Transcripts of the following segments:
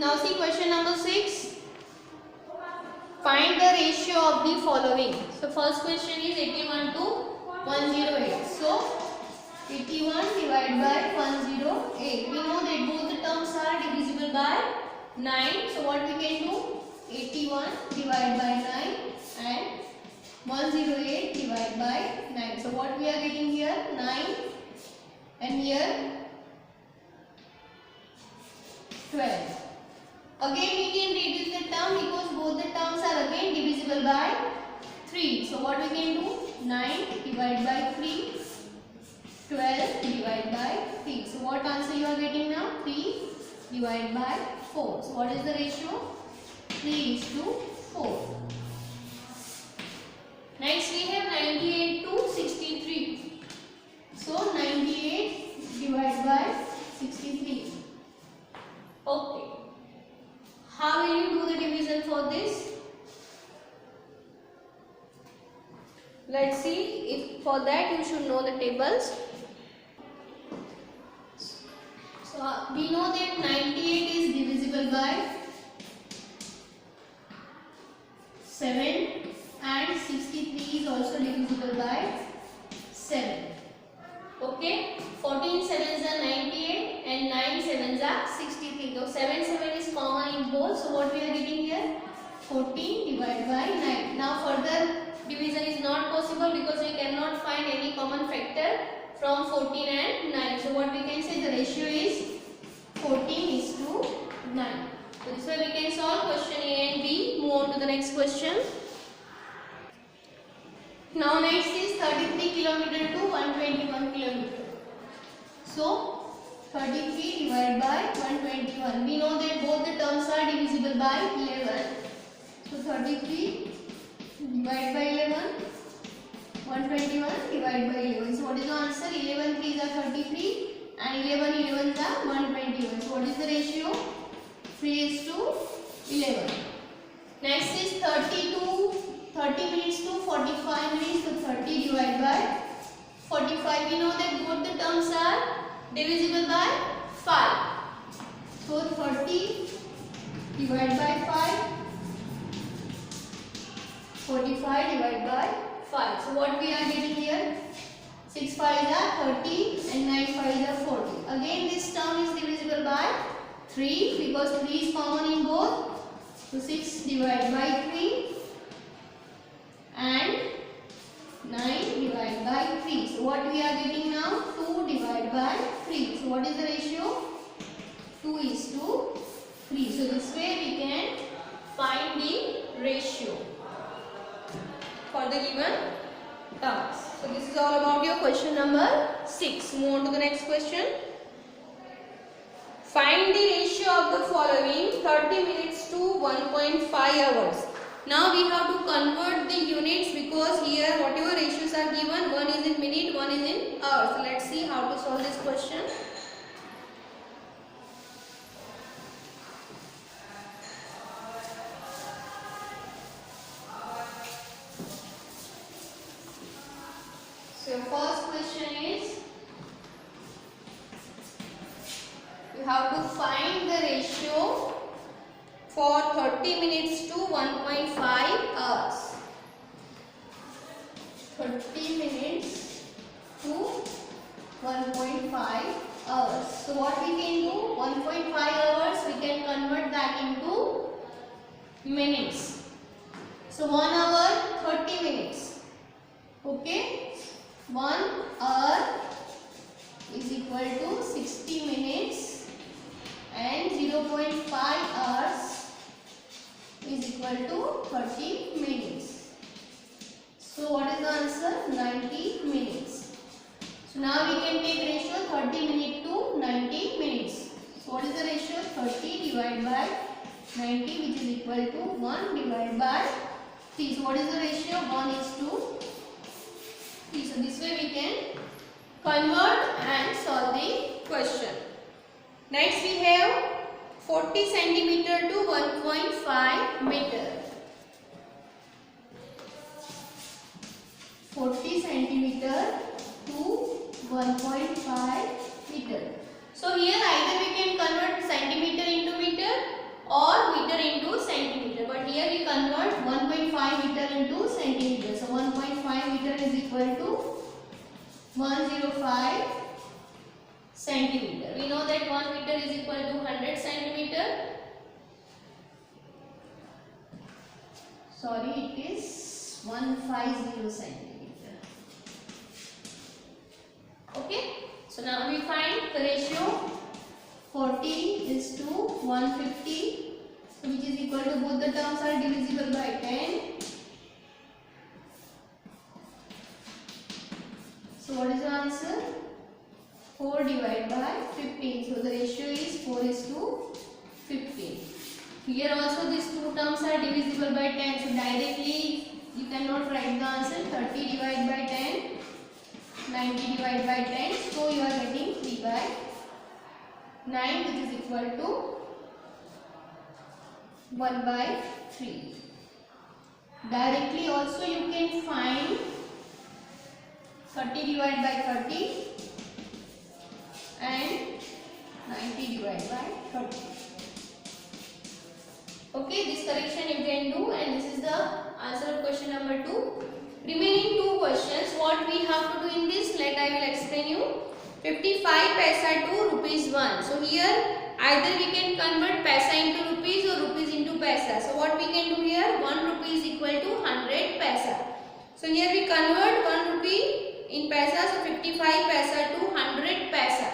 Now see question number 6. Find the ratio of the following. So first question is 81 to 108. So 81 divided by 108. We know that both the terms are divisible by 9. So what we can do? 81 divided by 9 and 108 divided by 9. So what we are getting here? 9 and here 12. Again we can reduce the term because both the terms are again divisible by 3. So what we can do? 9 divided by 3, 12 divided by 3. So what answer you are getting now? 3 divided by 4. So what is the ratio? 3:4. Next we have 98 to 63. So 98 divided by 63. Okay. How will you do the division for this? Let's see. If for that you should know the tables. So we know that 98 is divisible by 7 and 63 is also divisible by 7. Okay, 14 sevens are 98 and 9 sevens are 63. So 7 is common in both. So what we are getting here? 14 divided by 9. Now further division is not possible because we cannot find any common factor from 14 and 9. So what we can say, the ratio is 14:9. So this way we can solve question A and B. Move on to the next question. Now next is 33 km to 121 km. So 33 divided by 121. We know that both the terms are divisible by 11. So 33 divided by 11, 121 divided by 11. So what is the answer? 11 3s are 33 and 11 11s are 121. So what is the ratio? 3:11. Next is 30 minutes to 45 minutes. So 30 divided by 45. We know that both the terms are divisible by 5. So 30 divided by 5. 45 divided by 5. So what we are getting here? 6 5s are 30 and 9 5s are 40. Again this term is divisible by 3 because 3 is common in both. So 6 divided by 3 and 9 divided by 3. So what we are getting now? 2 divided by 3. So what is the ratio? 2:3. So this way we can find the ratio for the given terms. So this is all about your question number 6. Move on to the next question. Find the ratio of the following 30 minutes to 1.5 hours. Now we have to convert the units because here whatever ratios are given, one is in minute, one is in hours. So let's see how to solve this question. So first question is, you have to find the ratio for 30 minutes to 1.5 hours. 30 minutes to 1.5 hours. So what we can do? 1.5 hours we can convert that into minutes. So 1 hour 30 minutes. Okay. 1 hour is equal to 60 minutes and 0.5 hours is equal to 30 minutes. So what is the answer? 90 minutes. So now we can take ratio 30 minutes to 90 minutes. So what is the ratio? 30 divided by 90, which is equal to 1 divided by 3. So what is the ratio? 1:3. So this way we can convert and solve the question. Next we have 40 centimeter to 1.5 meter. 40 centimeter to 1.5 meter. So here either we can convert centimeter into meter meter into centimeter, but here we convert 1.5 meter into centimeter. So 1.5 meter is equal to 105 centimeter. We know that 1 meter is equal to 100 centimeter. Sorry, it is 150 centimeter. Okay. So now we find the ratio 40 is to 150. So which is equal to, both the terms are divisible by 10. So what is the answer? 4 divided by 15. So the ratio is 4 is to 15. Here also these two terms are divisible by 10. So directly you cannot write the answer. 30 divided by 10, 90 divided by 10. So you are getting 3 by 9, which is equal to 1 by 3. Directly also you can find 30 divided by 30 and 90 divided by 30. Okay, this correction you can do, and this is the answer of question number 2. Remaining 2 questions, what we have to do in this, I will explain you. 55 paisa to rupees 1. So here either we can convert paisa into rupees or rupees into paisa. So what we can do here, 1 rupee is equal to 100 paisa. So here we convert 1 rupee in paisa. So 55 paisa to 100 paisa.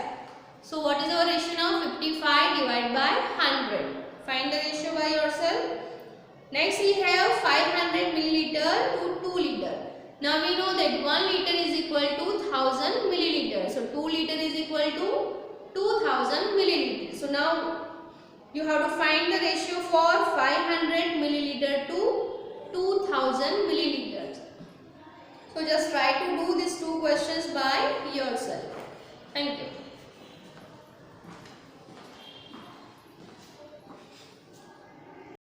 So what is our ratio now? 55 divided by 100. Find the ratio by yourself. Next we have 500 milliliter to 2 liter. Now we know that 1 liter is equal to 1000 milliliter. So 2 liter is equal to 2000 milliliter. So now you have to find the ratio for 500 milliliter to 2000 milliliters. So just try to do these 2